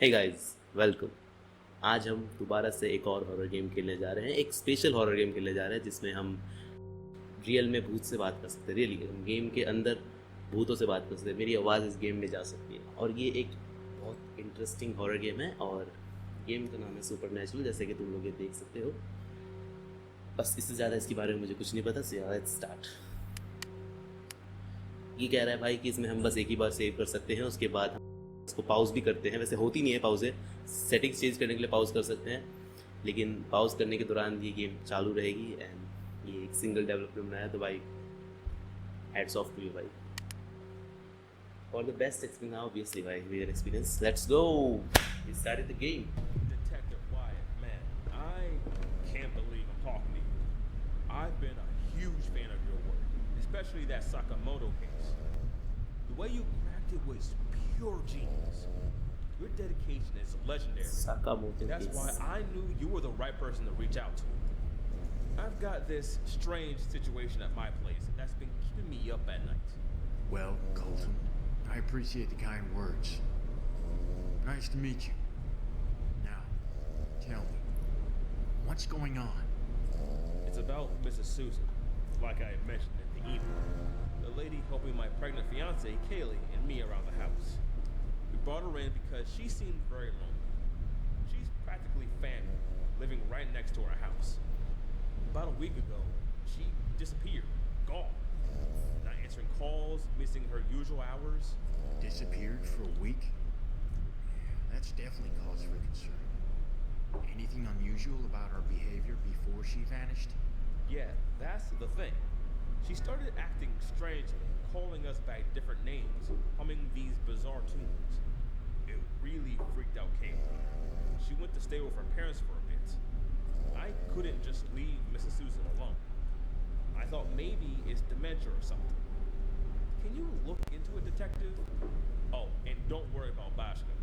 Hey guys, welcome. आज हम दोबारा से एक और हॉरर गेम खेलने जा रहे हैं। एक स्पेशल हॉरर गेम खेलने जा रहे हैं जिसमें हम रियल में भूत से बात कर सकते हैं। रियली हम गेम के अंदर भूतों से बात कर सकते हैं। मेरी आवाज़ इस गेम में जा सकती है और ये एक बहुत इंटरेस्टिंग हॉरर गेम है और गेम का नाम है सुपरनैचुरल, जैसे कि तुम लोग ये देख सकते हो। बस इससे ज़्यादा इसके बारे में मुझे कुछ नहीं पता। So let's start. ये कह रहा है भाई कि इसमें हम बस एक ही बार सेव कर सकते हैं, उसके बाद हम इसको पाउज भी करते हैं। वैसे होती नहीं है पाउज़, सेटिंग्स चेंज करने के लिए पाउज कर सकते हैं, लेकिन पाउज करने के दौरान ये गेम चालू रहेगी। एंड ये एक सिंगल डेवलपर बनाया, तो भाई हैट्स ऑफ टू यू भाई for the best experience. Obviously भाई मेरा experience. Let's go, we started the game. Detective Wyatt, man, I can't believe I'm talking to you. I've been a huge fan of your work, especially that Sakamoto case. The way you cracked it was pure genius. Your dedication is legendary. Sakamoto That's case. why I knew you were the right person to reach out to. I've got this strange situation at my place that's been keeping me up at night. Well, Colton, I appreciate the kind words. Nice to meet you. Now, tell me, what's going on? It's about Mrs. Susan, like I had mentioned in the email. The lady helping my pregnant fiance, Kaylee, and me around the house. We brought her in because she seemed very lonely. She's practically family, living right next to our house. About a week ago, she disappeared, gone. Not answering calls, missing her usual hours. Disappeared for a week? Yeah, that's definitely cause for concern. Anything unusual about her behavior before she vanished? Yeah, that's the thing. She started acting strangely, calling us by different names, humming these bizarre tunes. It really freaked out Kaylee. She went to stay with her parents for a bit. I couldn't just leave Mrs. Susan alone. I thought maybe it's dementia or something. Can you look into it, detective? Oh, and don't worry about Bashka.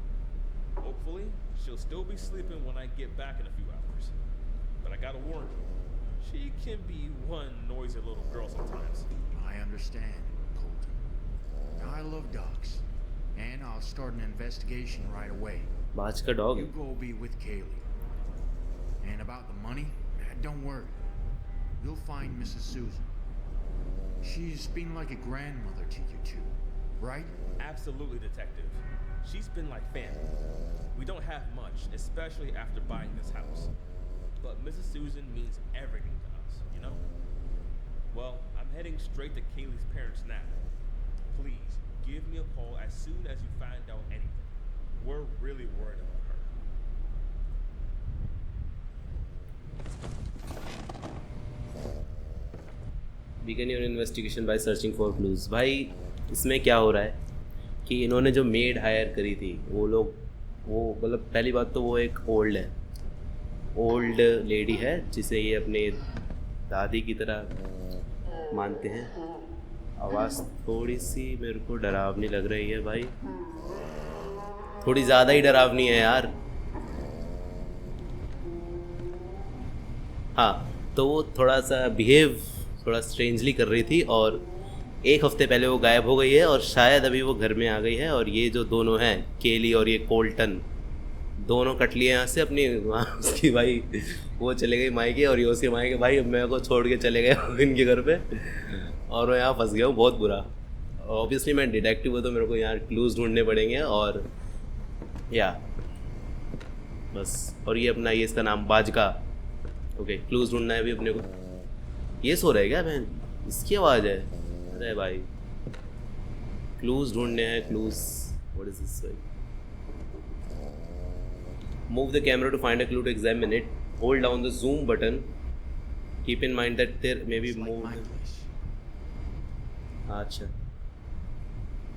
Hopefully, she'll still be sleeping when I get back in a few hours. But I gotta warn you, she can be one noisy little girl sometimes. I understand, Colton. I love dogs, and I'll start an investigation right away. बाज का dog. You go be with Kaylee. And about the money, don't worry. You'll find Mrs. Susan. She's been like a grandmother to you two, right? Absolutely, detective. She's been like family. We don't have much, especially after buying this house. But Mrs. Susan means everything to us, you know? Well, I'm heading straight to Kaylee's parents now. Please, give me a call as soon as you find out anything. We're really worried about her. Begin your investigation by searching for clues. भाई इसमें क्या हो रहा है कि इन्होंने जो made higher करी थी वो मतलब पहली बात तो वो एक ओल्ड लेडी है जिसे ये अपने दादी की तरह मानते हैं। आवाज़ थोड़ी सी मेरे को डरावनी लग रही है भाई, थोड़ी ज़्यादा ही डरावनी है यार। हाँ, तो वो थोड़ा सा बिहेव थोड़ा स्ट्रेंजली कर रही थी और एक हफ्ते पहले वो गायब हो गई है और शायद अभी वो घर में आ गई है। और ये जो दोनों हैं, केली और ये कोल्टन, दोनों कट लिए यहाँ से अपनी वहाँ उसकी भाई वो चले गई मायके और ये उसके मायके भाई अब मेरे को छोड़ के चले गए इनके घर पे और मैं यहाँ फंस गया हूँ बहुत बुरा। ऑब्वियसली मैं डिटेक्टिव हूँ तो मेरे को यहाँ क्लूज़ ढूंढने पड़ेंगे और या बस। और ये अपना ये इसका नाम बाजका। ओके, क्लूज़ ढूंढना है अभी अपने को। ये सो रहा है क्या बहन? इसकी आवाज़ है? अरे भाई क्लूज़ ढूंढने हैं, क्लूज़। व्हाट इज दिस भाई? Move the camera to find a clue to examine it. Hold down the zoom button. Keep in mind that there may be It's like more. my place. अच्छा,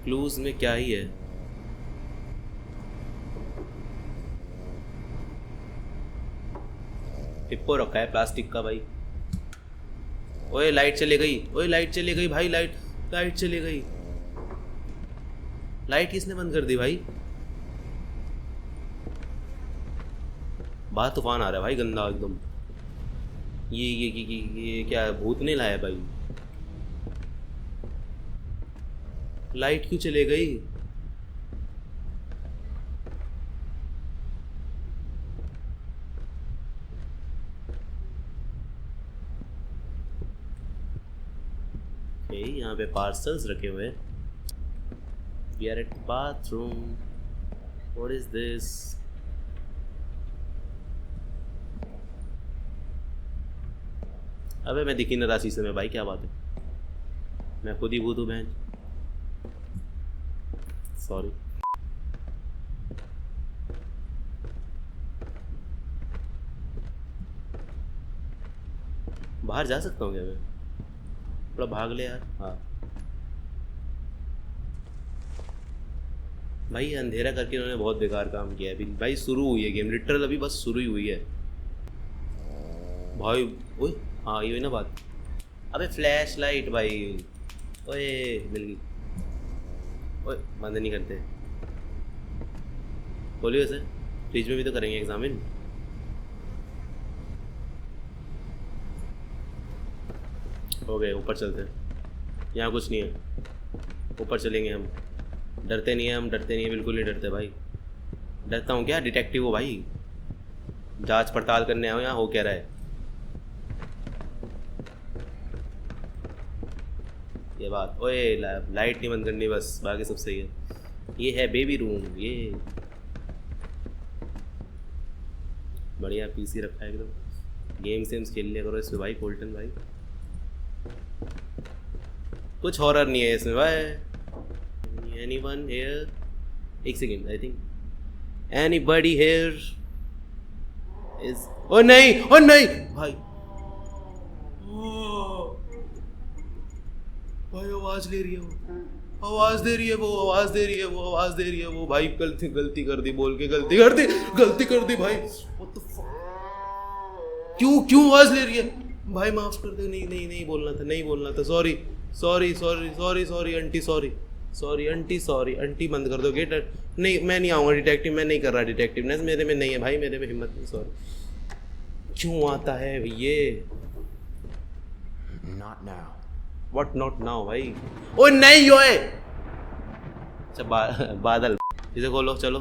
clues में क्या ही है? टिप्पो रखा है plastic का भाई। ओए लाइट चली गई, ओए लाइट चली गई भाई, लाइट चली गई। लाइट किसने बंद कर दी भाई? बाहर तूफान आ रहा है भाई, गंदा एकदम। ये क्या भूत ने लाया भाई? लाइट क्यों चले गई? ओके, यहाँ पे पार्सल्स रखे हुए हैं। We are at bathroom. What is this? अबे मैं दिखी न राशि से मैं भाई, क्या बात है, मैं खुद ही भूत हूँ बहन। सॉरी। बाहर जा सकता हूँ क्या मैं? थोड़ा भाग ले यार। हाँ भाई, अंधेरा करके इन्होंने बहुत बेकार काम किया है अभी भाई। शुरू हुई है गेम, लिटरल अभी बस शुरू ही हुई है भाई। ओए हाँ, ये हुई ना बात। अबे फ्लैश लाइट भाई, ओए मिल गई। ओए बंद नहीं करते, खोलिए उसे। फ्रिज में भी तो करेंगे एग्जामिन। हो गए, ऊपर चलते हैं। यहाँ कुछ नहीं है, ऊपर चलेंगे हम। डरते नहीं है हम, डरते नहीं है, बिल्कुल नहीं डरते भाई। डरता हूँ क्या? डिटेक्टिव हो भाई, जांच पड़ताल करने आओ। यहाँ हो क्या रहा है? ये बात। ओए लाइट नहीं बंद करनी बस, बाकी सब सही है। ये है बेबी रूम। ये बढ़िया पीसी रखा है एकदम। गेम सेम्स खेल लिया करो इसमें भाई, कोल्टन भाई। कुछ हॉरर नहीं है इसमें भाई। Anyone here? एक second, I think anybody here is. ओ नहीं, ओ नहीं भाई, भाई आवाज ले रही है वो, आवाज दे रही है वो, आवाज दे रही है वो, आवाज दे रही है वो भाई। गलती कर दी बोल के, गलती कर दी भाई। What the fuck? क्यों आवाज ले रही है भाई? माफ कर दे। नहीं बोलना था, नहीं बोलना था। Sorry aunty, sorry aunty, aunty बंद कर दो गेट। नहीं, मैं नहीं आऊँगा डिटेक्टिव, मैं नहीं कर रहा डिटेक्टिवनेस, मेरे में नहीं है भाई, मेरे में हिम्मत नहीं। सॉरी। क्यों आता है ये? Not now. What not now भाई? ओ नहीं योए। अच्छा बादल, इसे खोलो चलो।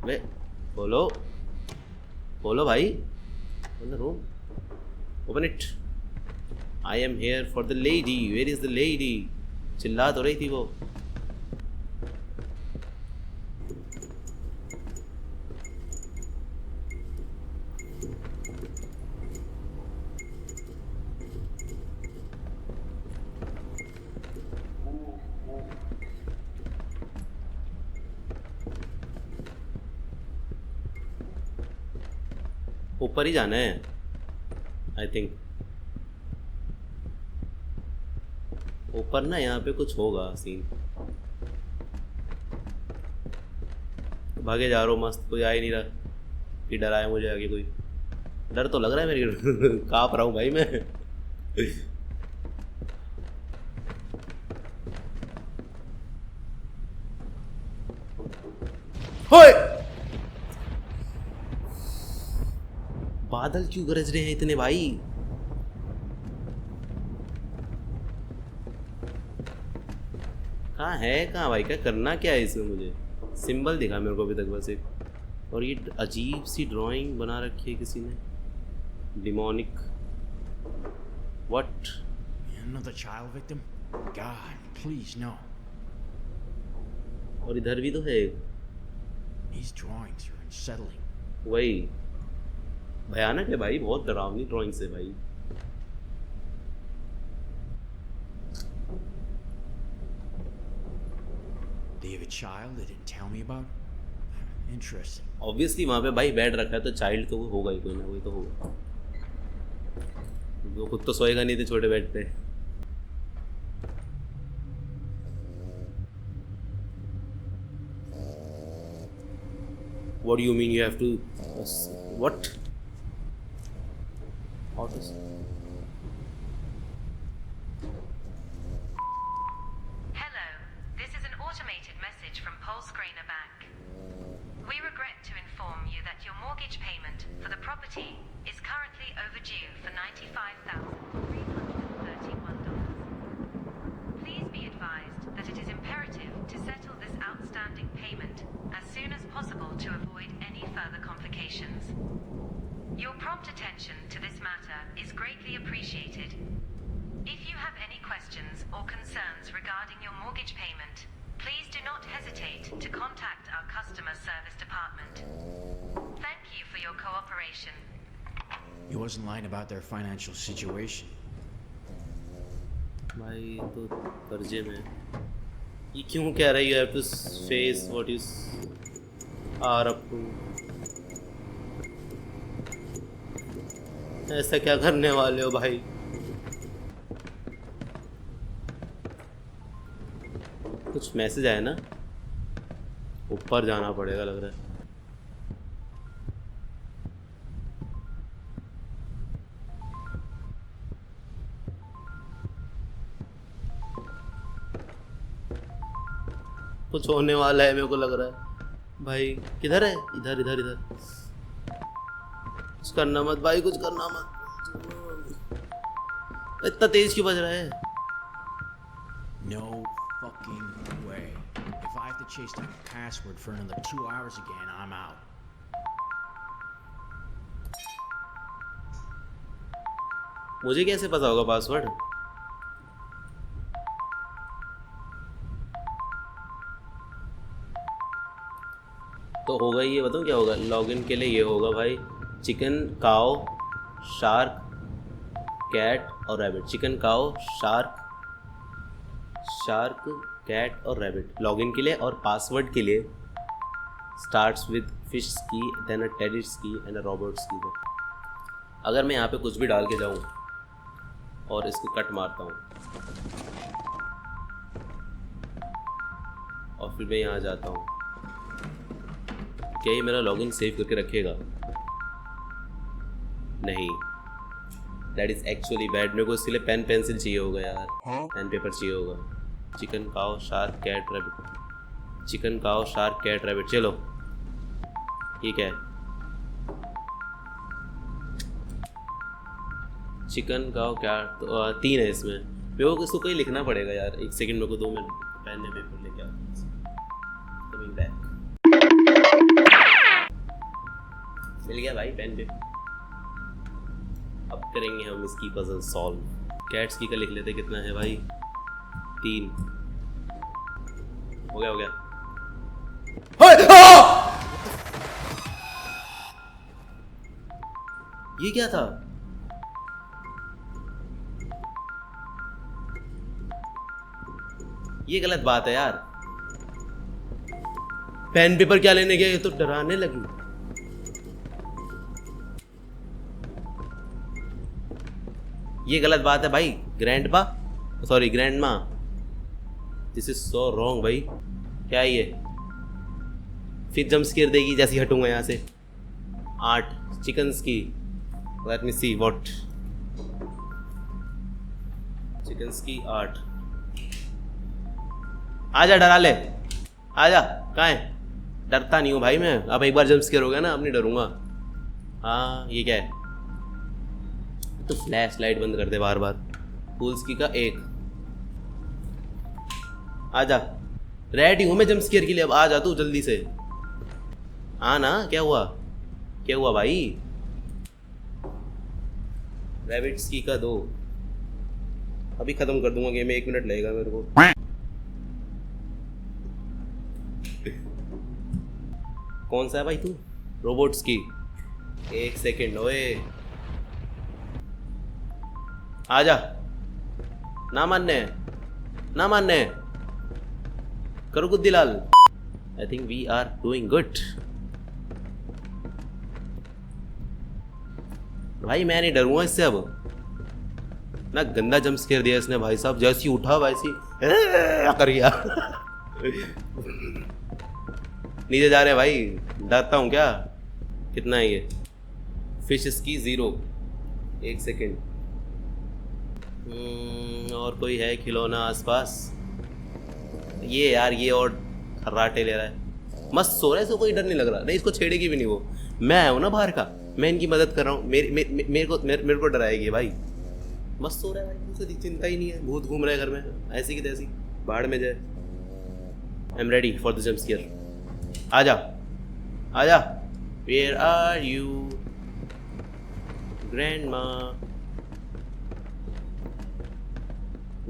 वे खोलो भाई, room open it. I am here for the lady. Where is the lady? चिल्ला तो रही थी वो। ऊपर ही जाना है आई थिंक। ऊपर ना यहाँ पे कुछ होगा सीन। भागे जा रहा हूँ मस्त, कोई आ ही नहीं रहा कि डराए मुझे आगे कोई। डर तो लग रहा है मेरे काँप रहा हूँ भाई मैं। होए! बादल क्यों गरज रहे हैं इतने भाई? कहाँ भाई? क्या करना क्या है इसमें? मुझे सिंबल दिखा मेरे को अभी तक बस एक। और ये अजीब सी ड्राइंग बना रखी है किसी ने, demonic. What? Another child victim? God, please no. और इधर भी तो है। These drawings are unsettling. वही भयानक है भाई, बहुत डरावनी ड्राइंग्स है भाई। Do you have a child they didn't tell me about? Interesting. Obviously वहाँ पे भाई बेड रखा है तो चाइल्ड तो होगा ही, कोई ना कोई तो होगा। वो खुद तो सोएगा नहीं थे छोटे बेड पे। What do you mean you have to what? How to Hello, this is an automated message from Polsgrainer Bank. We regret to inform you that your mortgage payment for the property is currently overdue for $95,331. Please be advised that it is imperative to settle this outstanding payment as soon as possible to avoid any further complications. Your prompt attention to this matter is greatly appreciated. If you have any questions or concerns regarding your mortgage payment, please do not hesitate to contact our customer service department. Thank you for your cooperation. He wasn't lying about their financial situation. भाई तो कर्जे में ये क्यों कह रही है? You have to face what you are up to. ऐसा क्या करने वाले हो भाई? कुछ मैसेज आया ना, ऊपर जाना पड़ेगा लग रहा है. कुछ होने वाला है मेरे को लग रहा है भाई. किधर है? इधर इधर इधर. कुछ करना मत भाई, कुछ करना मत. इतना तेज क्यों बज रहा है? No fucking way. If I have to chase down a password for another 2 hours again, I'm out. मुझे कैसे पता होगा पासवर्ड? तो होगा ये, बताऊँ क्या होगा? लॉगिन के लिए ये होगा भाई, चिकन काओ शार्क कैट और रैबिट. चिकन काओ शार्क कैट और रैबिट लॉगिन के लिए. और पासवर्ड के लिए स्टार्ट्स विद फिश की, देन अ टेरिस की एंड अ रॉबर्ट्स की. अगर मैं यहाँ पे कुछ भी डाल के जाऊँ और इसको कट मारता हूँ और फिर मैं यहाँ जाता हूँ, क्या ये मेरा लॉगिन सेव करके रखेगा? नहीं. That is actually bad. मेरे को इसके लिए पेन पेंसिल चाहिए होगा यार. पेन पेपर चाहिए होगा. चिकन काओ शार्क कैट रैबिट. चिकन काओ शार्क कैट रैबिट. चलो ठीक है. चिकन काओ कैट तो 3 है इसमें. मेरे को इसको कहीं लिखना पड़ेगा यार. 1 सेकंड मेरे को दो, मैं पेन या पेपर लेके आता हूँ. Coming back. मिल गया भाई पेन पे. अब करेंगे हम इसकी पजल सॉल्व. कैट्स की का लिख लेते. कितना है भाई? 3. हो गया. ये क्या था? ये गलत बात है यार. पेन पेपर क्या लेने गया? ये तो डराने लगी. ये गलत बात है भाई. Grandpa, sorry grandma, this is so wrong भाई. क्या है ये? फिर जंप स्केयर देगी जैसे ही हटूंगा यहाँ से. 8 चिकन्स की. Let me see what. Chickens की 8. आजा डरा ले. आजा. कहाँ है? डरता नहीं हूँ भाई मैं. अब एक बार जंप स्केयर हो गया ना, अब नहीं डरूंगा. हाँ ये क्या है? तो फ्लैश लाइट बंद कर दे बार बार. फूल्स की का 1. आजा. रेडी हूँ मैं जंप स्केयर के लिए. अब आ जा तू जल्दी से. हाँ ना. क्या हुआ? क्या हुआ भाई? रैबिट्स की का 2. अभी खत्म कर दूंगा गेम में. 1 मिनट लगेगा मेरे को. कौन सा है भाई तू? रोबोट्स की. 1 सेकेंड. ओए आजा. ना मानने करो Guddilal. I think we are doing good. भाई मैं नहीं डरूंगा इससे. अब ना गंदा जंप स्केयर दिया इसने भाई साहब. जैसी उठा वैसी कर गया. नीचे जा रहे भाई. डरता हूँ क्या? कितना है ये? फिशेस की 0. 1 सेकेंड. और कोई है खिलौना आसपास? ये यार ये और खर्राटे ले रहा है. मस्त सो रहा है. इसको कोई डर नहीं लग रहा. नहीं इसको छेड़ेगी भी नहीं वो. मैं आया हूँ ना बाहर का. मैं इनकी मदद कर रहा हूँ. मेरे को डराएगी भाई. मस्त सो रहा है भाई. मुझे चिंता ही नहीं है. भूत घूम रहा है घर में ऐसी की तैसी. बाहर में जाए. I am ready for the jump scare. आजा. Where are you grandma?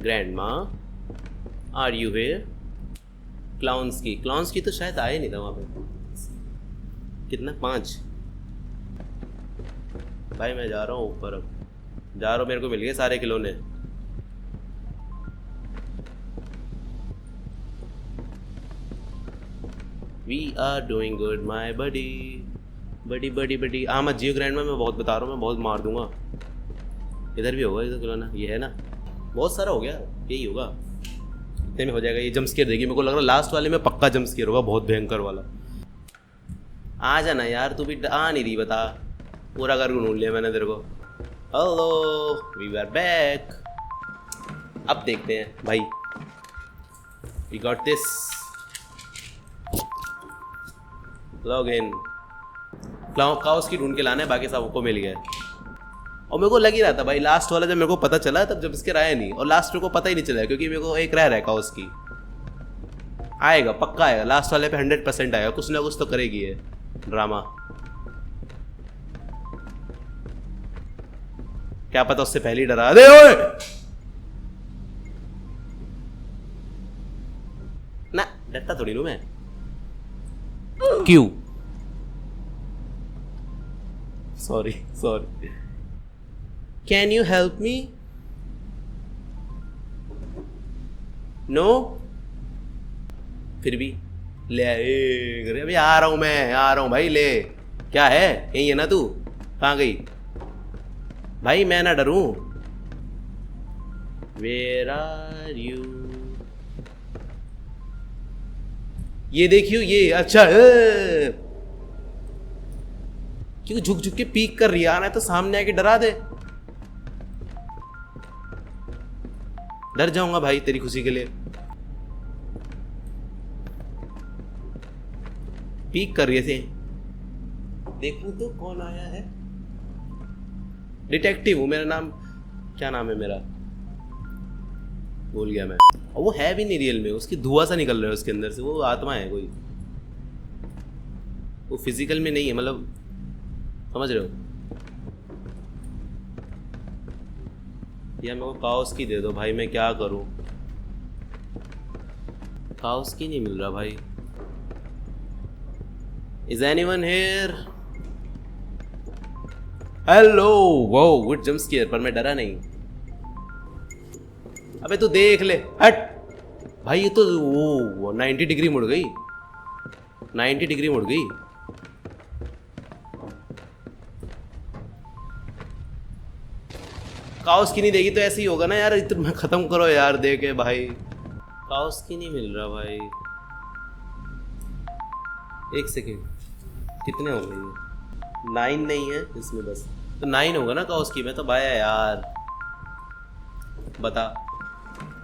Grandma are you here? Clowns की तो शायद आए नहीं था वहाँ पे। कितना 5? भाई मैं जा रहा हूँ ऊपर, अब जा रहा हूँ, मेरे को मिल गए सारे खिलौने। We are doing good my buddy buddy. हाँ मत जियो ग्रैंडमा, मैं बहुत बता रहा हूँ, मैं बहुत मार दूंगा। इधर भी होगा, इधर खिलौना ये है ना, बहुत सारा हो गया, यही होगा, इतने में हो जाएगा। ये जंप स्केयर देगी, मेरे को लग रहा है लास्ट वाले में पक्का जंप स्केयर होगा, बहुत भयंकर वाला। आ जाना यार, तू भी आ नहीं रही, बता। पूरा घर ढूंढ लिया मैंने तेरे को। Hello, we are back. अब देखते हैं भाई, we got this, log in. काउस की ढूंढ के लाना है, बाकी सबको मिल गया। और मेरे को लग ही रहा था भाई, लास्ट वाला जब मेरे को पता चला तब जब इसके आया नहीं, और लास्ट मेरे को पता ही नहीं चला क्योंकि मेरे को एक रह रहा है काउस की। आएगा, पक्का आएगा, लास्ट वाले पे 100% आएगा, कुछ ना कुछ तो करेगी ये ड्रामा। क्या पता उससे पहले ही डरा दे। ओए ना, डरता थोड़ी हूं मैं। क्यों? Sorry. Can you help me? No? फिर भी ले आए। अभी आ रहा हूं भाई, ले। क्या है, यही है ना तू? कहाँ गई भाई? मैं ना डरूं। Where are you? ये देखियो, ये अच्छा क्यों झुक झुक के पीक कर रही है? आना है तो सामने आके डरा दे। डर जाऊंगा भाई तेरी खुशी के लिए। पीक कर रही है, देखूं तो कौन आया है। डिटेक्टिव हूं, मेरा नाम, क्या नाम है मेरा, भूल गया मैं। और वो है भी नहीं रियल में, उसकी धुआं सा निकल रहा है उसके अंदर से, वो आत्मा है कोई, वो फिजिकल में नहीं है, मतलब समझ रहे हो? या मेरे को काउस की दे दो भाई, मैं क्या करूं? काउस की नहीं मिल रहा भाई। Is anyone here? हेलो, वो गुड जंप स्केयर, पर मैं डरा नहीं। अबे तू देख ले, हट भाई। ये तो वो 90 डिग्री मुड़ गई, 90 डिग्री मुड़ गई। काउस की नहीं देगी तो ऐसे ही होगा ना यार। इतना खत्म करो यार, दे के भाई। काउस की नहीं मिल रहा भाई। एक सेकेंड, कितने हो गए? 9 नहीं है इसमें, बस तो 9 होगा ना काउस की। मैं तो बाया यार, बता।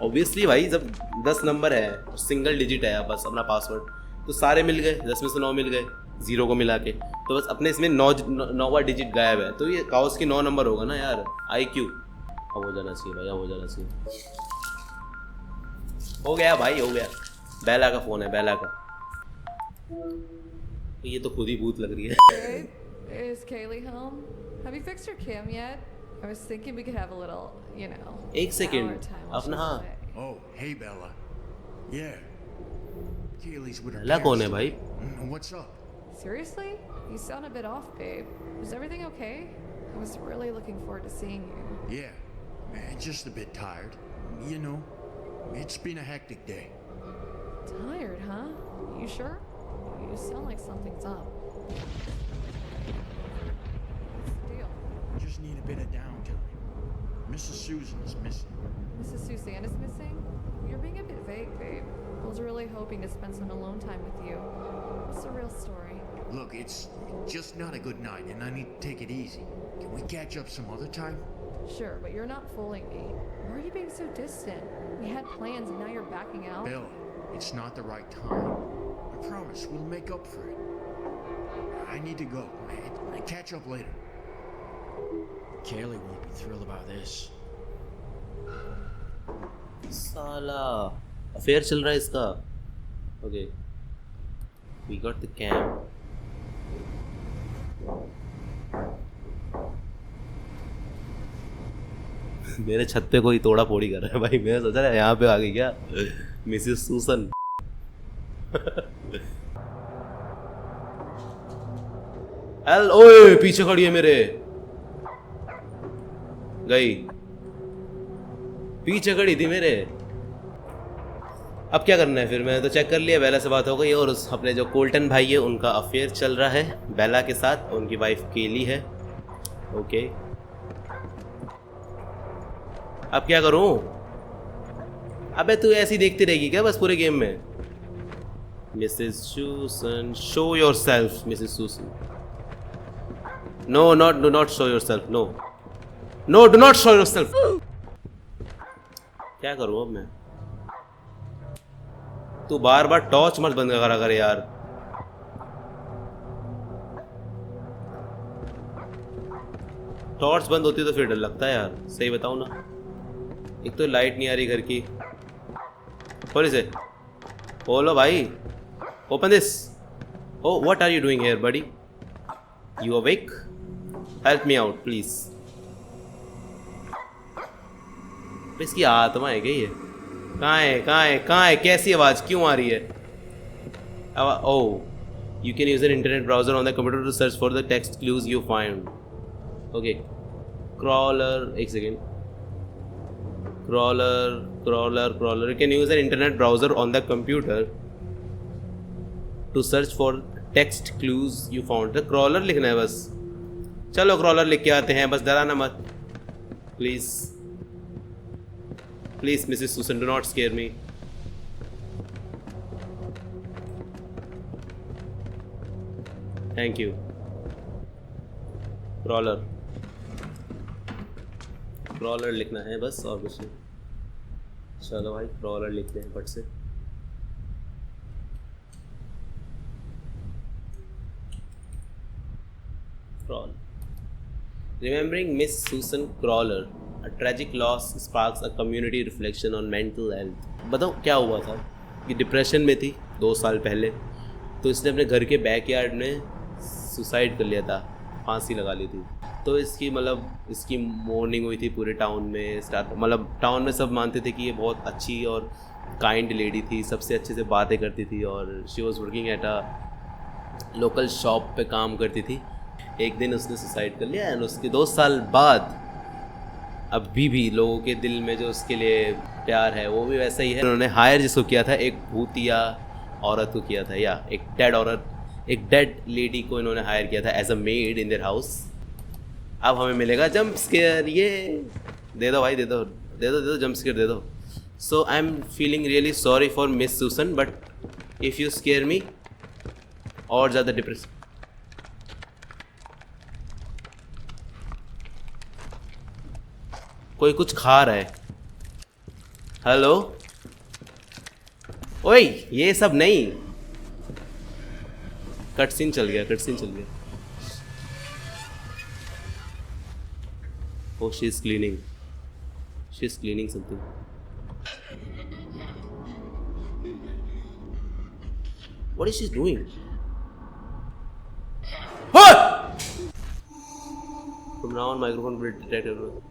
ऑब्वियसली भाई, जब 10 नंबर है, सिंगल डिजिट है बस अपना पासवर्ड, तो सारे मिल गए, 10 में से 9 मिल गए, 0 को मिला के, तो बस अपने इसमें 9वां डिजिट गायब है। तो ये काउस की 9 नंबर होगा ना यार। IQ अब हो जाना चाहिए भाई, अब हो जाना चाहिए। हो गया भाई, हो गया। बेला का फोन है, बेला का। ये तो खुद ही भूत लग रही है। Babe, is Kaylee home? Have you fixed your cam yet? I was thinking we could have a little, you know, एक सेकेंड, hour time while अपना she's हाँ। away. Oh, hey, Bella. Yeah. Kaylee's with her बेला कौन है parents. भाई? What's up? Seriously? You sound a bit off, babe. Is everything okay? I was really looking forward to seeing you. Yeah. Just a bit tired. You know, it's been a hectic day. Tired, huh? You sure? You sound like something's up. What's the deal? Just need a bit of downtime. Mrs. Susan is missing. Mrs. Suzanne is missing? You're being a bit vague, babe. I was really hoping to spend some alone time with you. What's the real story? Look, it's just not a good night, and I need to take it easy. Can we catch up some other time? Sure, but you're not fooling me. Why are you being so distant? We had plans and now you're backing out? Bella, it's not the right time. I promise we'll make up for it. I need to go. Catch up later. Kaylee won't be thrilled about this. साला affair चल रहा है इसका। Okay, we got the cam. मेरे छत पे कोई तोड़ा फोड़ी कर रहा है भाई। मैं सोचा यहाँ पे आ गई क्या मिसेस सूसन। ओए पीछे खड़ी है मेरे, गई पीछे खड़ी थी मेरे। अब क्या करना है फिर? मैंने तो चेक कर लिया, बेला से बात हो गई और उस अपने जो कोल्टन भाई है उनका अफेयर चल रहा है बेला के साथ, उनकी वाइफ केली है। ओके अब क्या करूं? अबे तू ऐसी देखती रहेगी क्या बस पूरे गेम में? Mrs Susan, show yourself Mrs Susan. No not, do not show yourself, no no do not show yourself. क्या करूं अब मैं? तू बार बार टॉर्च मत बंद करा कर यार। टॉर्च बंद होती तो फिर डर लगता है यार, सही बताऊं ना। एक तो लाइट नहीं आ रही घर की। खोल इसे, खोलो भाई, open this. Oh what are you doing here buddy? You awake? Help me out please. इसकी आत्मा है क्या ये? कहाँ है कहाँ है कहाँ है? कैसी आवाज क्यों आ रही है? Oh you can use an internet browser on the computer to search for the text clues you find. Okay crawler, एक second. crawler, you can use an internet browser on the computer to search for text clues you found। तो crawler लिखना है बस। चलो crawler लिख के आते हैं, बस डराना मत please please Mrs Susan, do not scare me. Thank you. crawler लिखना है बस और कुछ नहीं। चलो भाई crawler लिखते हैं फट से। crawl remembering Miss Susan Crawler, a tragic loss sparks a community reflection on mental health। बताओ क्या हुआ था कि डिप्रेशन में थी 2 साल पहले, तो इसने अपने घर के बैकयार्ड में सुसाइड कर लिया था, फांसी लगा ली थी। तो इसकी मॉर्निंग हुई थी पूरे टाउन में। टाउन में सब मानते थे कि ये बहुत अच्छी और काइंड लेडी थी, सबसे अच्छे से बातें करती थी और she was working at a local shop पे काम करती थी। एक दिन उसने सुसाइड कर लिया एंड उसके 2 साल बाद अभी भी लोगों के दिल में जो उसके लिए प्यार है वो भी वैसा ही है। उन्होंने हायर जिसको किया था, एक भूतिया औरत को किया था, या एक डेड औरत, एक डेड लेडी को इन्होंने हायर किया था as a maid in their house. अब हमें मिलेगा जंप स्केयर, ये दे दो भाई, दे दो जंप स्केयर दे दो। So I am feeling really sorry for Miss Susan, but if you scare me और ज़्यादा डिप्रेस। कोई कुछ खा रहा है। हेलो ओए, ये सब नहीं। कटसीन चल गया। Oh, she's cleaning something. What is she doing? From now on, microphone will detect everyone.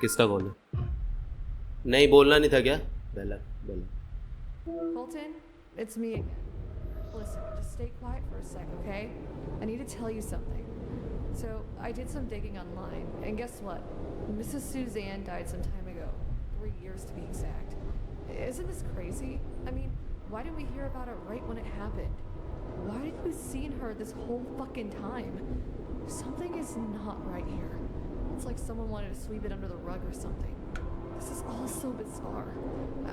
किसका कॉल है? नहीं बोलना नहीं था क्या? बेला Colton, it's me again. Listen, just stay quiet for a sec, okay? I need to tell you something. So, I did some digging online, and guess what? Mrs. Suzanne died some time ago. 3 years to be exact. Isn't this crazy? I mean, why didn't we hear about it right when it happened? Why did you see her this whole fucking time? Something is not right here. It's like someone wanted to sweep it under the rug or something. This is all so bizarre.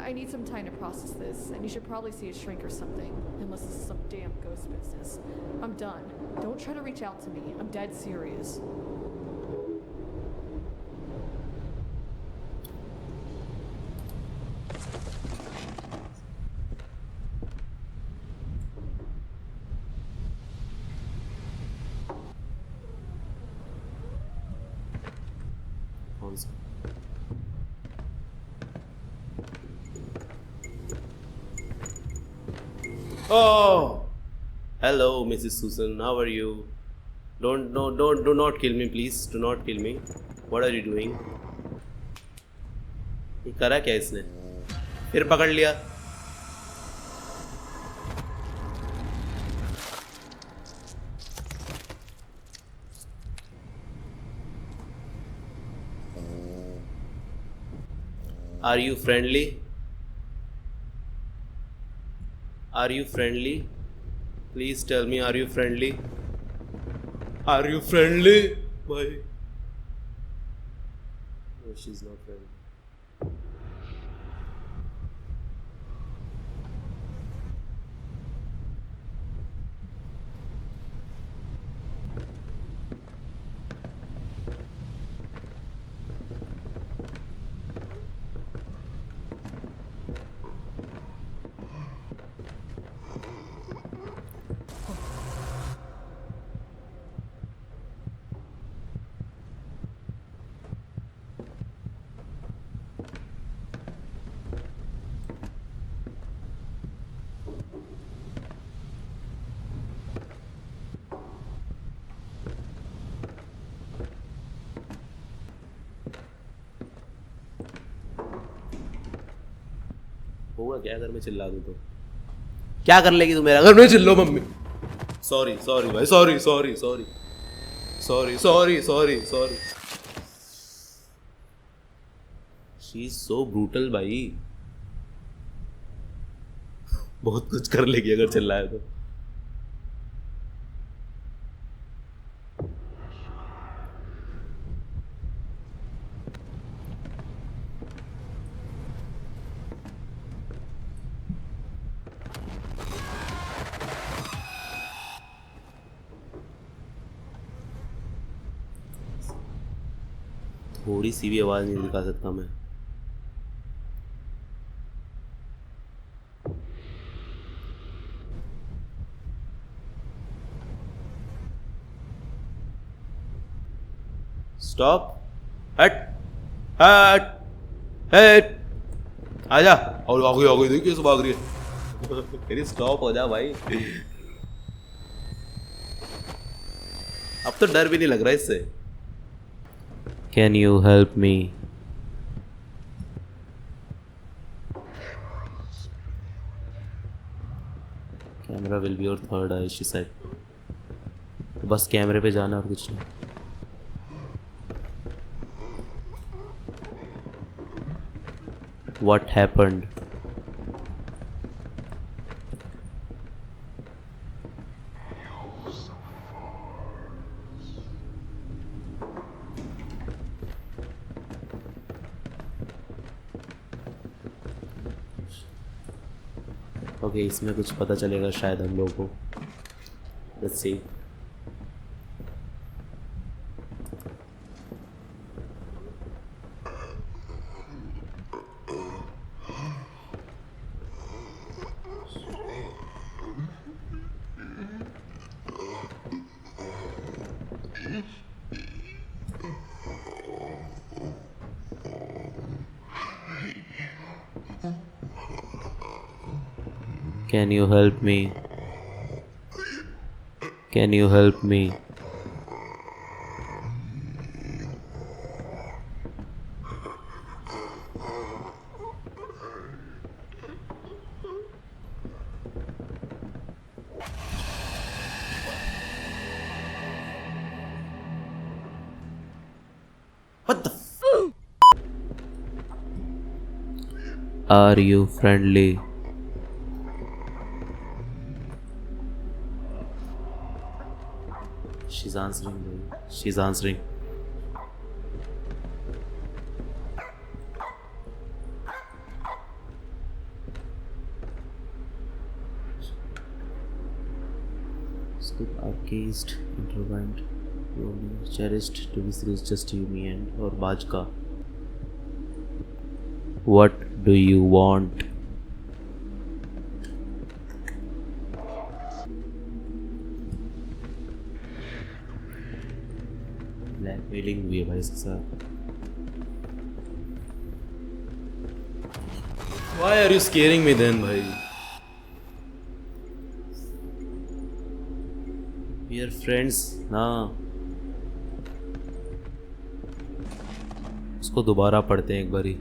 I need some time to process this, and you should probably see a shrink or something, unless this is some damn ghost business. I'm done. Don't try to reach out to me. I'm dead serious. Oh, hello, Mrs. Susan. How are you? Do not kill me, please. Do not kill me. What are you doing? ये करा क्या इसने? फिर पकड़ लिया. Are you friendly? Are you friendly? Please tell me, are you friendly? Are you friendly? Why? No, she's not friendly. होगा क्या अगर मैं चिल्ला दूं तो? क्या कर लेगी तू मेरा अगर मैं चिल्लो मम्मी? सॉरी सॉरी भाई, sorry sorry sorry sorry sorry sorry sorry. She is so brutal भाई. बहुत कुछ कर लेगी अगर चिल्लाए तो. थोड़ी सी भी आवाज नहीं निकाल सकता मैं. स्टॉप. हट हट हट. आजा. और आ गई देखिए कैसे भाग रही है. तेरी स्टॉप हो जा भाई. अब तो डर भी नहीं लग रहा इससे. Can you help me? Camera will be your third eye, she said. बस कैमरे पे जाना और कुछ नहीं. What happened? ओके इसमें कुछ पता चलेगा शायद हम लोगों को. Let's see. Can you help me? Can you help me? What the Are you friendly? She's answering. She's answering. Skip arcased, intertwined, only cherished to be series just you, me and or Bajka. What do you want? Blackmailing हुई है भाई इसके साथ. Why are you scaring me then, भाई? We are friends, ना. उसको दोबारा पढ़ते हैं एक बारी.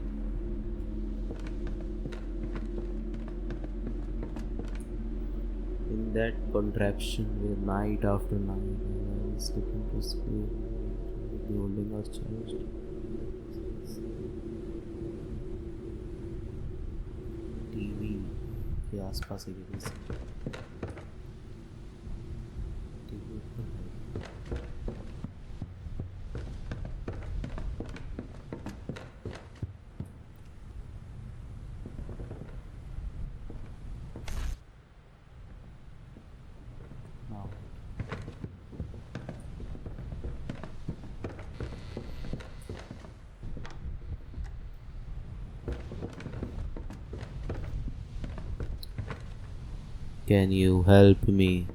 In that contraption where night after night I was looking to sleep, the holding our changed. TV के आसपास ही गिरी से. टीवी ऊपर है. Now. Can you help me?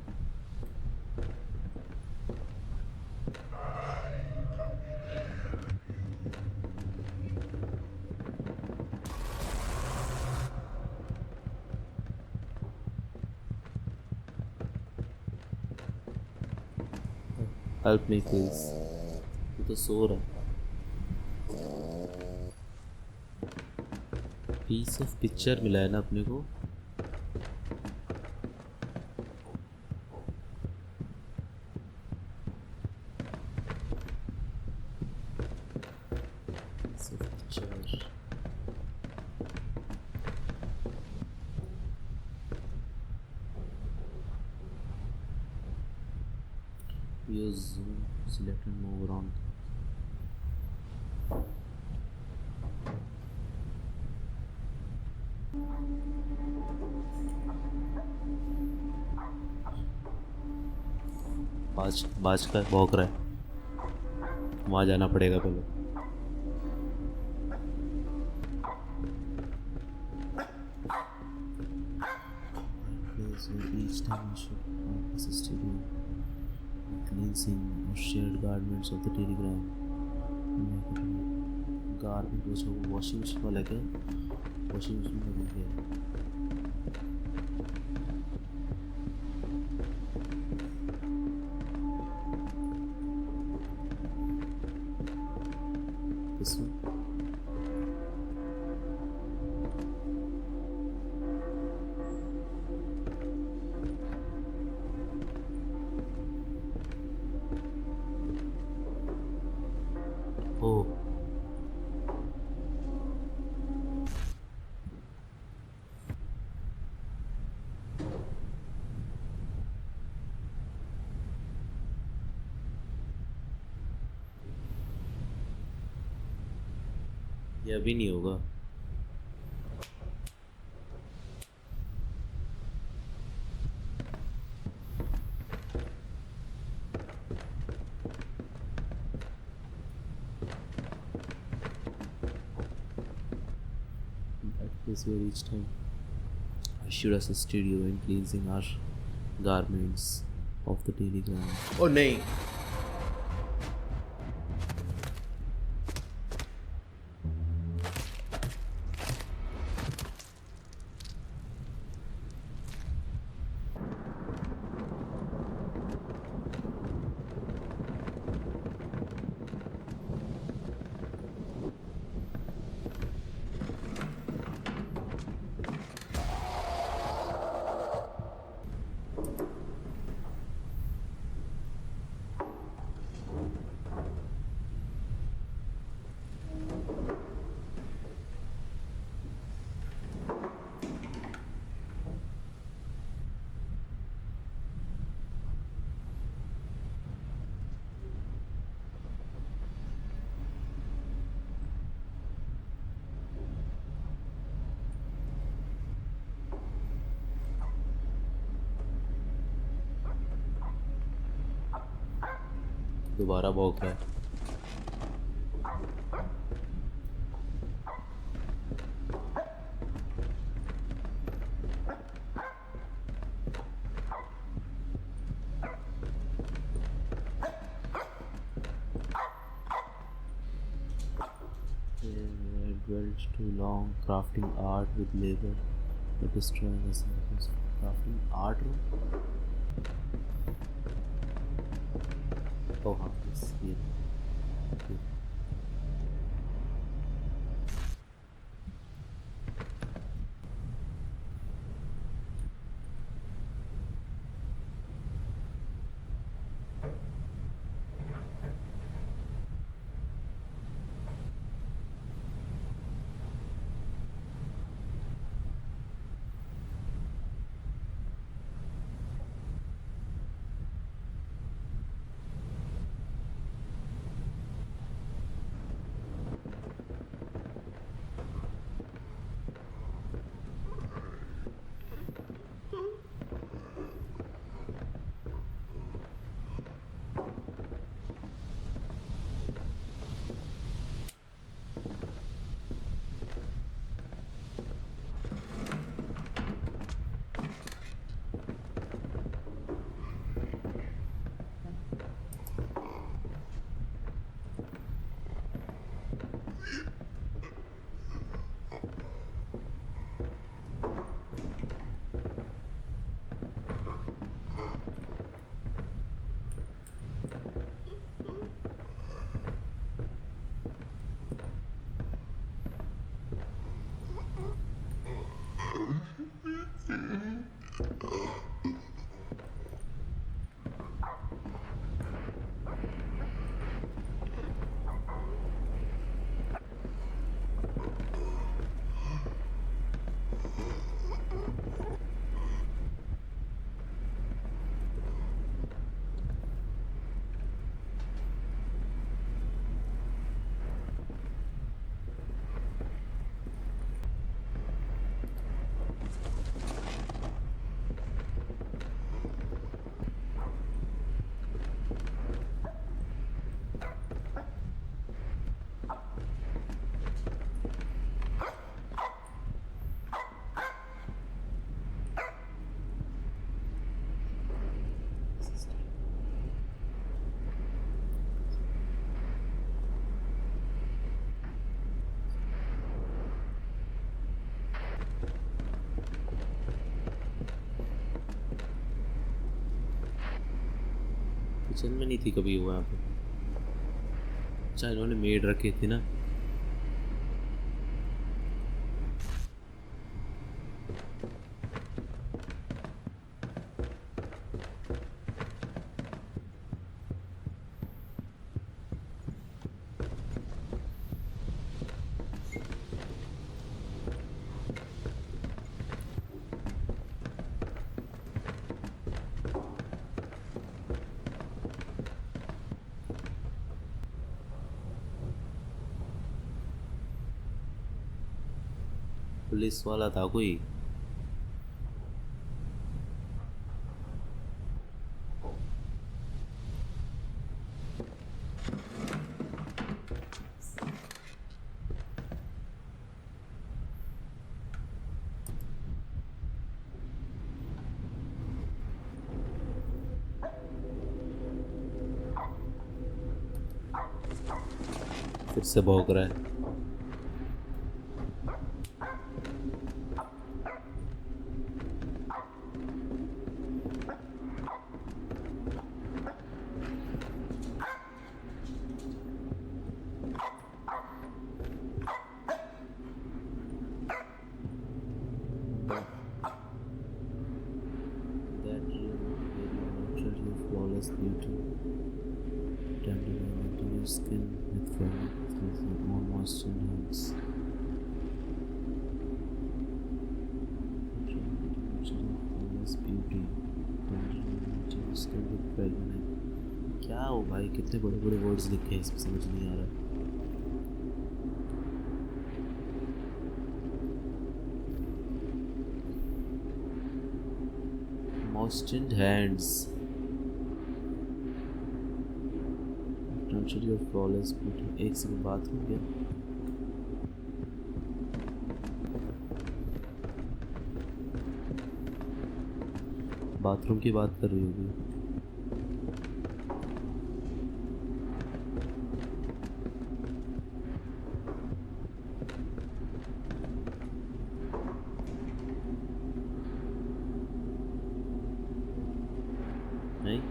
Help me please. ये तो सो रहा है. पीस ऑफ पिक्चर मिला है ना अपने को. Piece of picture. Use zoom, select and move around. बाज का भौंक रहा है. वहाँ जाना पड़ेगा पहले. Each time I should assist you cleansing or shared garments of the telegram. Garment was a washing machine वाला क्या? Washing machine लगा क्या? This one. Oh. ये अभी नहीं होगा. This where each time I should assist you in cleansing our garments of the telegram. Oh नहीं. दोबारा भौंक रहा है। Dwelt too long crafting art with labor, but destroying us. Crafting art room? Oh, हाँ, ये किचन में नहीं थी कभी वो यहाँ पे। अच्छा, इन्होंने मेड रखी थी ना। पुलिस वाला था कोई। फिर से भौंक रहा है। Flawless beauty, tender into your skin with your own moisture hands. Flawless beauty, tender into your skin with fragrance. क्या हो भाई, कितने बड़े बड़े वर्ड्स लिखे हैं इसमें, समझ नहीं आ रहा। Moistened hands. demonstrate your flawless beauty. एक सेकंड बाथरूम क्या? बाथरूम की बात कर रही होगी. नहीं?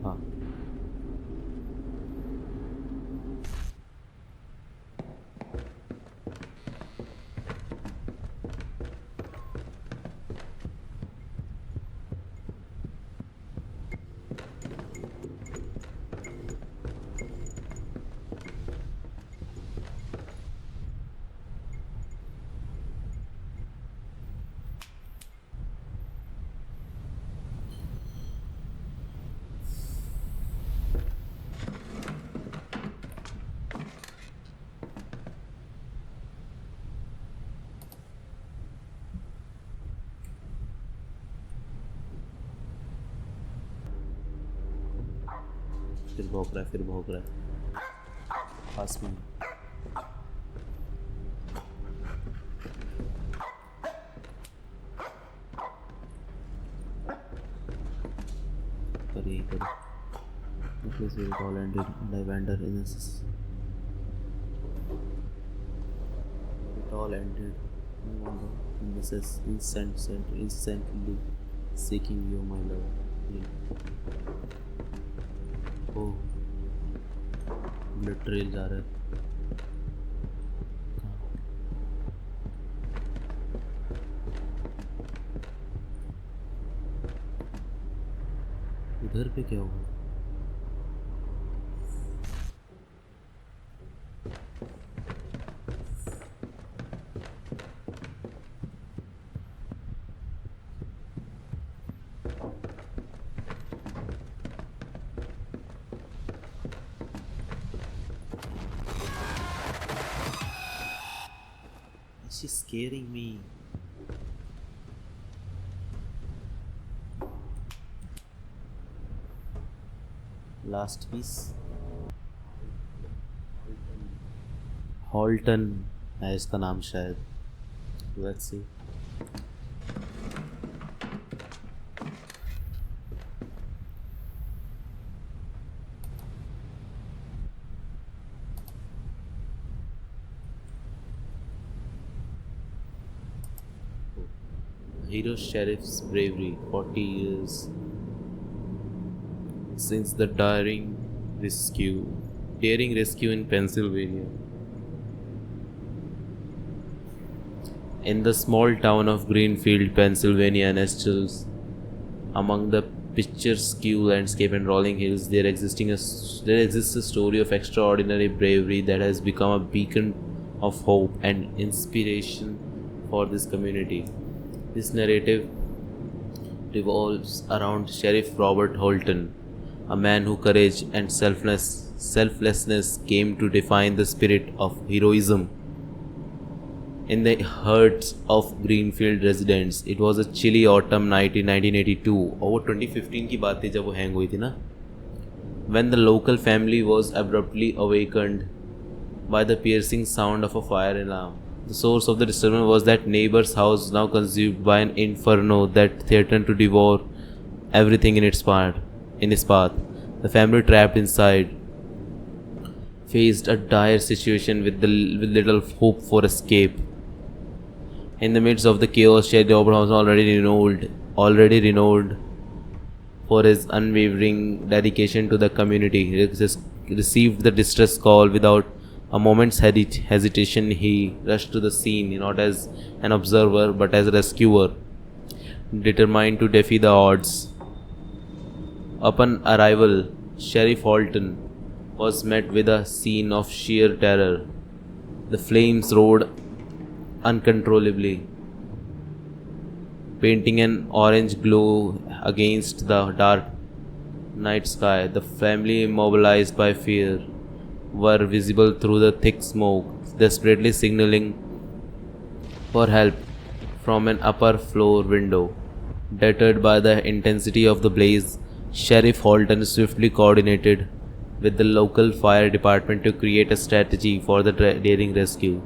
हाँ. फिर भौंक रहा है पास में. करिए The place where it all ended and I wander in this. It all ended. I wander in this instantly seeking you, my love. Oh, blood trail जा रहा है. इधर पे क्या हुआ? She's scaring me. Last piece. Halton है इसका नाम शायद. Let's see. Hero Sheriff's bravery. 40 years since the daring rescue in Pennsylvania. In the small town of Greenfield, Pennsylvania nestles among the picturesque landscape and rolling hills, there exists a story of extraordinary bravery that has become a beacon of hope and inspiration for this community. This narrative revolves around Sheriff Robert Holton, a man whose courage and selflessness came to define the spirit of heroism in the hearts of Greenfield residents. It was a chilly autumn night in 1982, over 2015 की बात थी जब वो hang हुई थी ना, when the local family was abruptly awakened by the piercing sound of a fire alarm. The source of the disturbance was that neighbor's house, now consumed by an inferno that threatened to devour everything in its path. The family, trapped inside, faced a dire situation with little hope for escape. In the midst of the chaos, Sheriff Robert Holton, already renowned for his unwavering dedication to the community, received the distress call. Without a moment's hesitation, he rushed to the scene, not as an observer but as a rescuer, determined to defy the odds. Upon arrival, Sheriff Holton was met with a scene of sheer terror. The flames roared uncontrollably, painting an orange glow against the dark night sky. The family, immobilized by fear, were visible through the thick smoke, desperately signaling for help from an upper floor window. Deterred by the intensity of the blaze, Sheriff Holton swiftly coordinated with the local fire department to create a strategy for the daring rescue.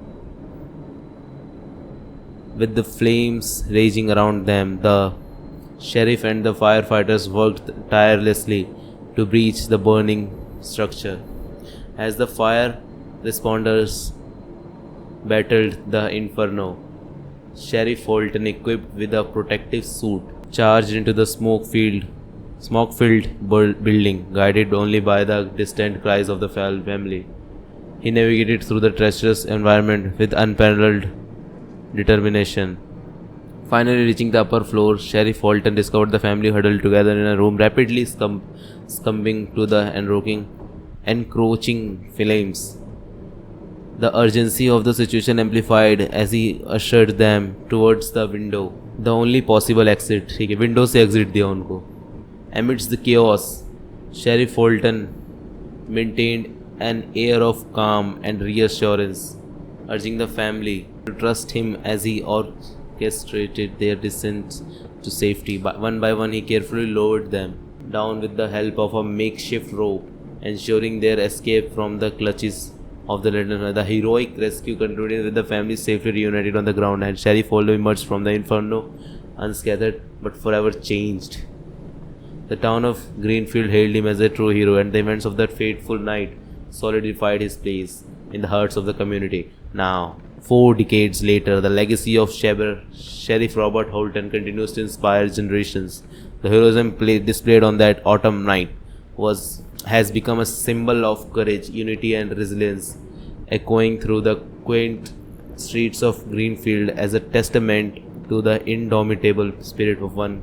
With the flames raging around them, the sheriff and the firefighters worked tirelessly to breach the burning structure. As the fire responders battled the inferno, Sheriff Fulton, equipped with a protective suit, charged into the smoke-filled building, guided only by the distant cries of the family. He navigated through the treacherous environment with unparalleled determination. Finally reaching the upper floor, Sheriff Fulton discovered the family huddled together in a room, rapidly succumbing to the encroaching flames. The urgency of the situation amplified as he ushered them towards the window, the only possible exit. ठीक है, window से exit दिया उनको. Amidst the chaos, Sheriff Fulton maintained an air of calm and reassurance, urging the family to trust him as he orchestrated their descent to safety. One by one, he carefully lowered them down with the help of a makeshift rope, ensuring their escape from the clutches of the London. The heroic rescue concluded with the family safely reunited on the ground, and Sheriff Fulton emerged from the inferno unscathed but forever changed. The town of Greenfield hailed him as a true hero, and the events of that fateful night solidified his place in the hearts of the community. Now, 4 decades later, the legacy of Sheriff Robert Fulton continues to inspire generations. The heroism displayed on that autumn night has become a symbol of courage, unity, and resilience, echoing through the quaint streets of Greenfield as a testament to the indomitable spirit of one.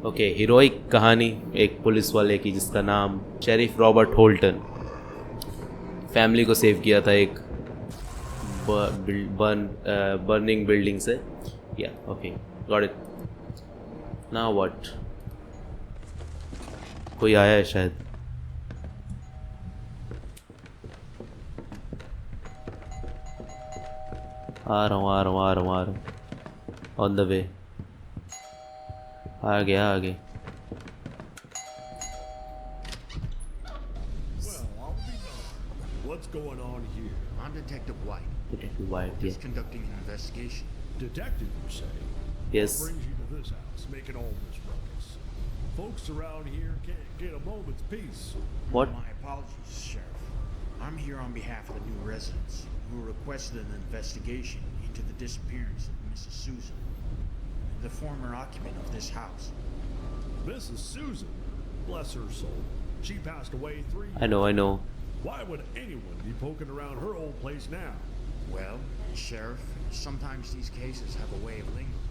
Okay, heroic कहानी एक police वाले की जिसका नाम sheriff Robert Holton, family को save किया था एक बर्निंग बिल्डिंग से. या okay, got it. Now what? कोई आया है शायद. आ रहा हूँ ऑन द वे. आ गया. Well, I'll be darned. What's going on here? I'm Detective White. Detective White, yeah. Just conducting an investigation. Detective, you say? Yes. What brings you to this house, making all this ruckus? Folks around here can't get a moment's peace. What? My apologies, Sheriff. I'm here on behalf of the new residents who requested an investigation into the disappearance of Mrs. Susan, the former occupant of this house. Mrs. Susan, bless her soul. She passed away 3 years I know. Why would anyone be poking around her old place now? Well, Sheriff, sometimes these cases have a way of lingering.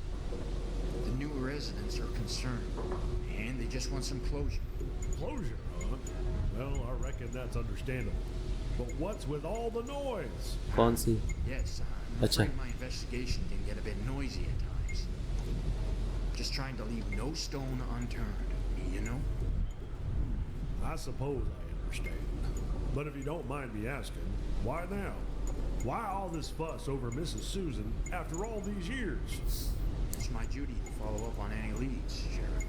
The new residents are concerned, and they just want some closure. Closure, huh? Well, I reckon that's understandable. But what's with all the noise? कौन सी? Yes, I'm Achha. afraid my investigation can get a bit noisy at times. Just trying to leave no stone unturned, you know? I suppose I understand. But if you don't mind me asking, why now? Why all this fuss over Mrs. Susan after all these years? It's my duty to follow up on any leads, Sheriff.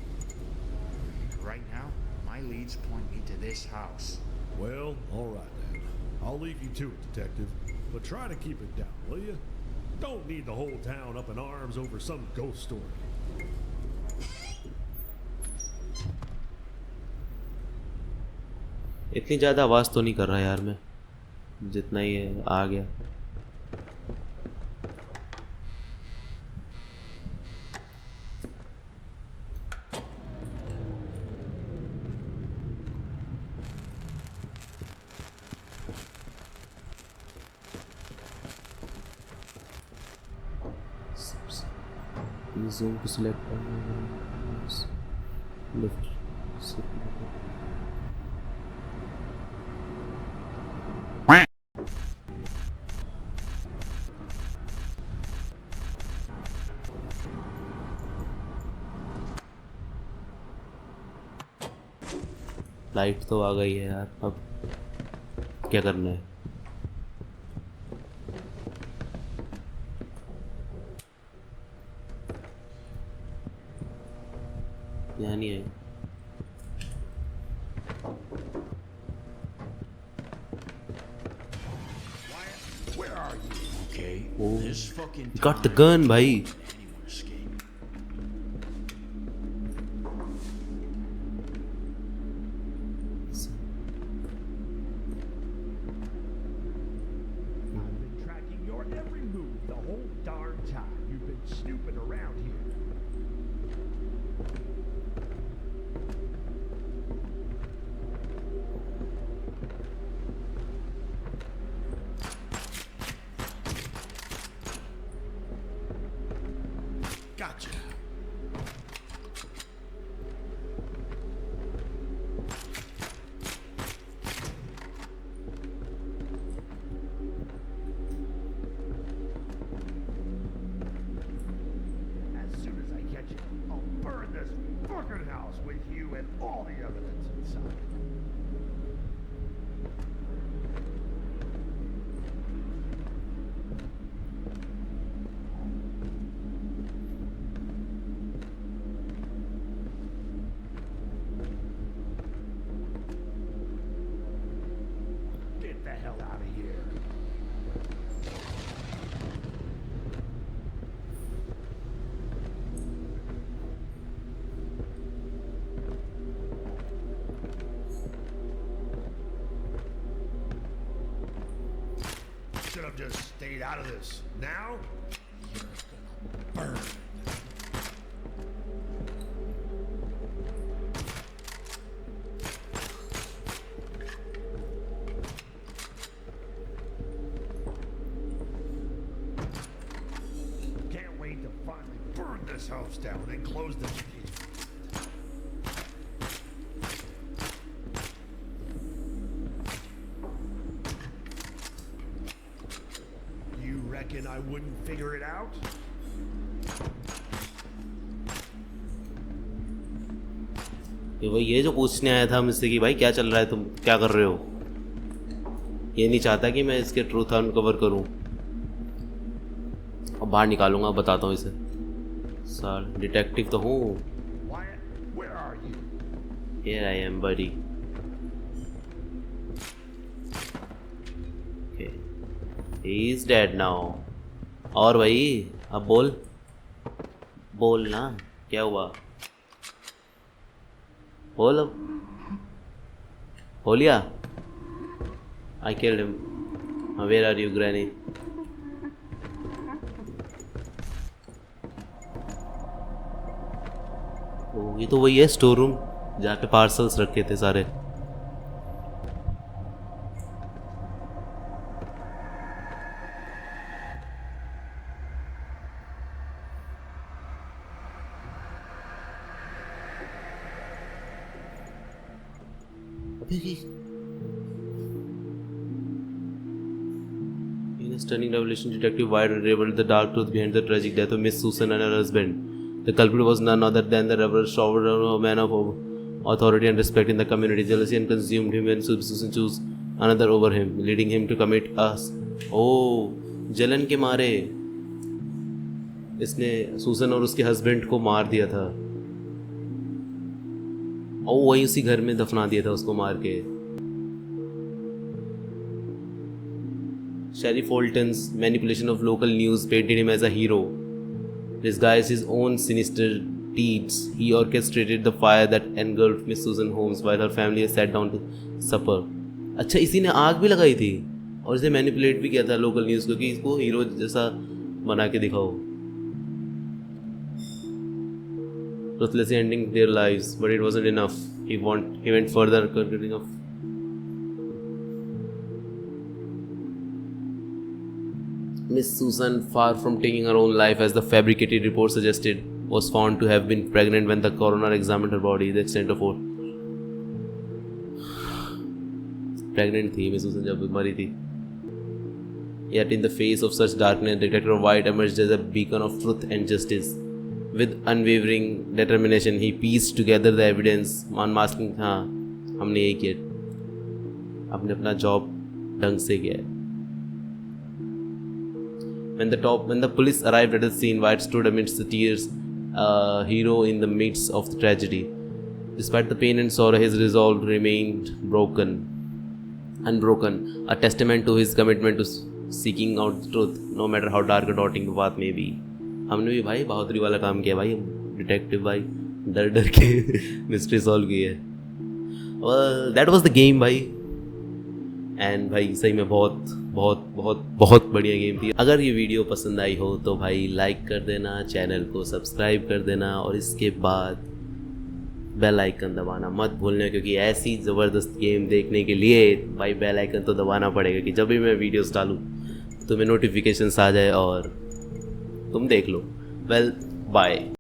Right now, my leads point me to this house. Well, all right then. I'll leave you to it, Detective. But try to keep it down, will you? Don't need the whole town up in arms over some ghost story. इतनी ज़्यादा आवाज़ तो नहीं कर रहा यार मैं, जितना ही है आ गया. Zoom to select lift. Light तो आ गई है यार, अब क्या करना है? यहाँ नहीं है. This fucking Got the time, gun, भाई. anyone escape? I've been tracking your every move the whole darn time you've been snooping around here. Gotcha. As soon as I catch you, I'll burn this fucking house with you and all the evidence inside. Get the hell out of here. Should have just stayed out of this. Now, you're gonna burn. Can't wait to finally burn this house down and close the case. You reckon I wouldn't figure it out? ये जो पूछने आया था मुझसे कि भाई क्या चल रहा है, तुम क्या कर रहे हो. ये नहीं चाहता कि मैं इसके ट्रूथ अनकवर करूं. और बाहर निकालूंगा, बताता हूँ इसे. सर डिटेक्टिव तो हूँ. Wyatt, where are you? Here I am, buddy. Okay. He is dead now. और भाई अब बोल ना, क्या हुआ. बोल अब. बोलिया. I killed him. Where are you, Granny? ये तो वही है स्टोर रूम जहाँ पे पार्सल्स रखे थे सारे. In a stunning revelation, Detective White revealed the dark truth behind the tragic death of Miss Susan and her husband. The culprit was none other than the Reverend Shroud, a man of authority and respect in the community. Jealousy and consumed him when Susan chose another over him, leading him to commit us. Oh, जलन के मारे इसने Susan और उसके husband को मार दिया था. और वही उसी घर में दफना दिया था उसको मार के. Sheriff Fulton's manipulation of local news painted him as a hero. Disguised his own sinister deeds, he orchestrated the fire that engulfed Miss Susan Holmes while her family sat down to supper. अच्छा, इसी ने आग भी लगाई थी और इसे manipulate भी किया था लोकल न्यूज़ को कि इसको हीरो जैसा बना के दिखाओ. Ruthlessly ending their lives, but it wasn't enough. He went further, concluding of Miss Susan, far from taking her own life as the fabricated report suggested, was found to have been pregnant when the coroner examined her body. The extent of what? Pregnant थी Miss Susan जब मरी थी. Yet in the face of such darkness, Detective White emerged as a beacon of truth and justice. With unwavering determination, he pieced together the evidence. Unmasking, हाँ, हमने यही किया. आपने अपना जॉब ढंग से किया है. When the police arrived at the scene, White stood amidst the tears, a hero in the midst of the tragedy. Despite the pain and sorrow, his resolve remained unbroken, a testament to his commitment to seeking out truth no matter how dark daunting path में भी। हमने भी भाई बहादुरी वाला काम किया भाई, डिटेक्टिव भाई डर डर के मिस्ट्री सॉल्व की है। दैट वाज द गेम भाई। एंड भाई सही में बहुत बहुत बहुत बहुत बढ़िया गेम थी। अगर ये वीडियो पसंद आई हो तो भाई लाइक कर देना, चैनल को सब्सक्राइब कर देना और इसके बाद बेल आइकन दबाना मत भूलना, क्योंकि ऐसी ज़बरदस्त गेम देखने के लिए भाई बेल आइकन तो दबाना पड़ेगा कि जब भी मैं वीडियोस डालूँ तुम्हें नोटिफिकेशंस आ जाए और तुम देख लो। Well bye.